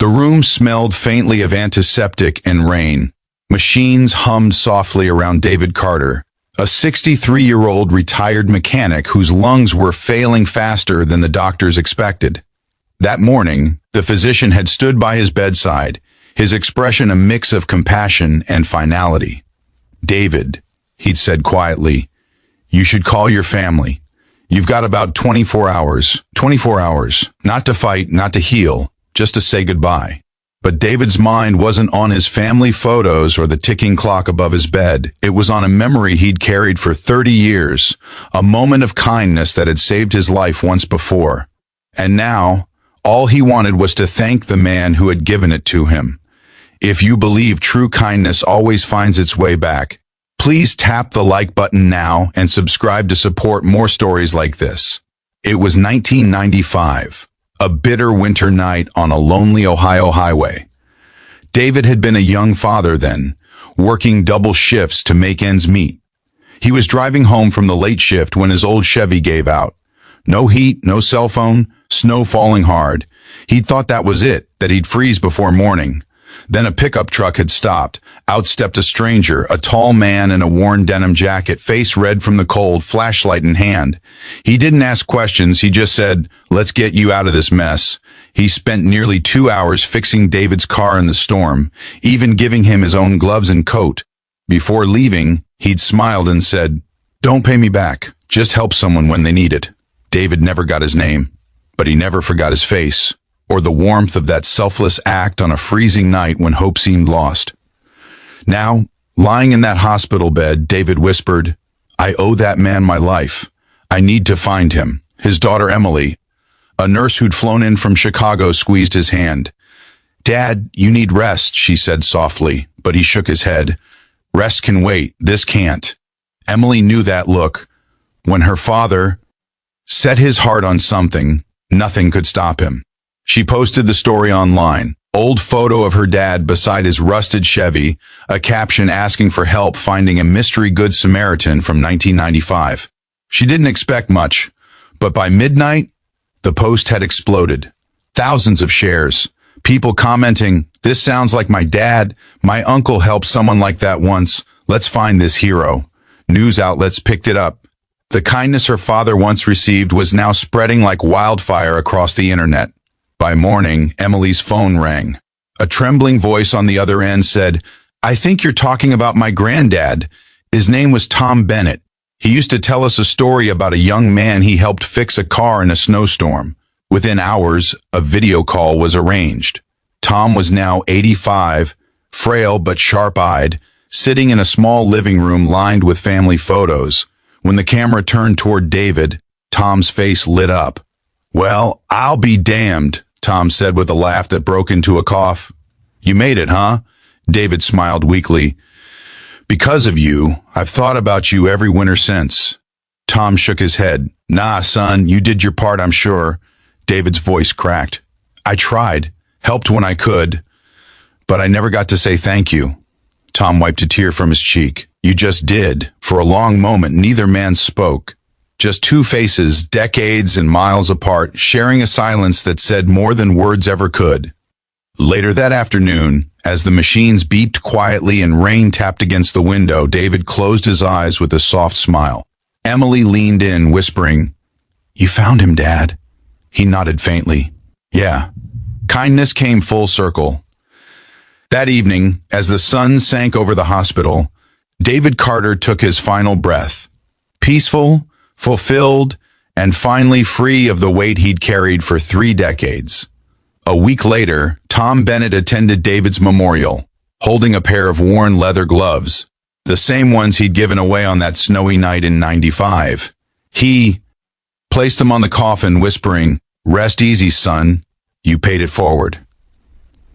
The room smelled faintly of antiseptic and rain. Machines hummed softly around David Carter, a 63-year-old retired mechanic whose lungs were failing faster than the doctors expected. That morning, the physician had stood by his bedside, his expression a mix of compassion and finality. "David," he'd said quietly, "you should call your family. You've got about 24 hours. 24 hours. Not to fight, not to heal, just to say goodbye." But David's mind wasn't on his family photos or the ticking clock above his bed. It was on a memory he'd carried for 30 years, a moment of kindness that had saved his life once before. And now, all he wanted was to thank the man who had given it to him. If you believe true kindness always finds its way back, please tap the like button now and subscribe to support more stories like this. It was 1995. A bitter winter night on a lonely Ohio highway. David had been a young father then, working double shifts to make ends meet. He was driving home from the late shift when his old Chevy gave out. No heat, no cell phone, snow falling hard. He'd thought that was it, that he'd freeze before morning. Then a pickup truck had stopped. Out stepped a stranger, a tall man in a worn denim jacket, face red from the cold, flashlight in hand. He didn't ask questions, he just said, "Let's get you out of this mess." He spent nearly 2 hours fixing David's car in the storm, even giving him his own gloves and coat. Before leaving, he'd smiled and said, "Don't pay me back, just help someone when they need it." David never got his name, but he never forgot his face, or the warmth of that selfless act on a freezing night when hope seemed lost. Now, lying in that hospital bed, David whispered, "I owe that man my life. I need to find him." His daughter Emily, a nurse who'd flown in from Chicago, squeezed his hand. "Dad, you need rest," she said softly, but he shook his head. "Rest can wait, this can't." Emily knew that look. When her father set his heart on something, nothing could stop him. She posted the story online. Old photo of her dad beside his rusted Chevy, a caption asking for help finding a mystery Good Samaritan from 1995. She didn't expect much, but by midnight, the post had exploded. Thousands of shares. People commenting, "This sounds like my dad. My uncle helped someone like that once. Let's find this hero." News outlets picked it up. The kindness her father once received was now spreading like wildfire across the internet. By morning, Emily's phone rang. A trembling voice on the other end said, "I think you're talking about my granddad. His name was Tom Bennett. He used to tell us a story about a young man he helped fix a car in a snowstorm." Within hours, a video call was arranged. Tom was now 85, frail but sharp-eyed, sitting in a small living room lined with family photos. When the camera turned toward David, Tom's face lit up. "Well, I'll be damned," Tom said with a laugh that broke into a cough. "You made it, huh?" David smiled weakly. "Because of you, I've thought about you every winter since." Tom shook his head. "Nah, son, you did your part, I'm sure." David's voice cracked. "I tried, helped when I could, but I never got to say thank you." Tom wiped a tear from his cheek. "You just did." For a long moment, neither man spoke. Just two faces, decades and miles apart, sharing a silence that said more than words ever could. Later that afternoon, as the machines beeped quietly and rain tapped against the window, David closed his eyes with a soft smile. Emily leaned in, whispering, "You found him, Dad." He nodded faintly. "Yeah." Kindness came full circle. That evening, as the sun sank over the hospital, David Carter took his final breath. Peaceful, fulfilled, and finally free of the weight he'd carried for 3 decades. A week later, Tom Bennett attended David's memorial, holding a pair of worn leather gloves, the same ones he'd given away on that snowy night in '95. He placed them on the coffin, whispering, "Rest easy, son. You paid it forward."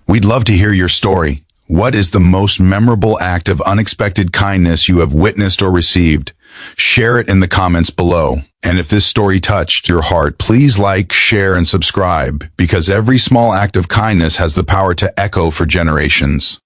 We'd love to hear your story. What is the most memorable act of unexpected kindness you have witnessed or received? Share it in the comments below. And if this story touched your heart, please like, share, and subscribe, because every small act of kindness has the power to echo for generations.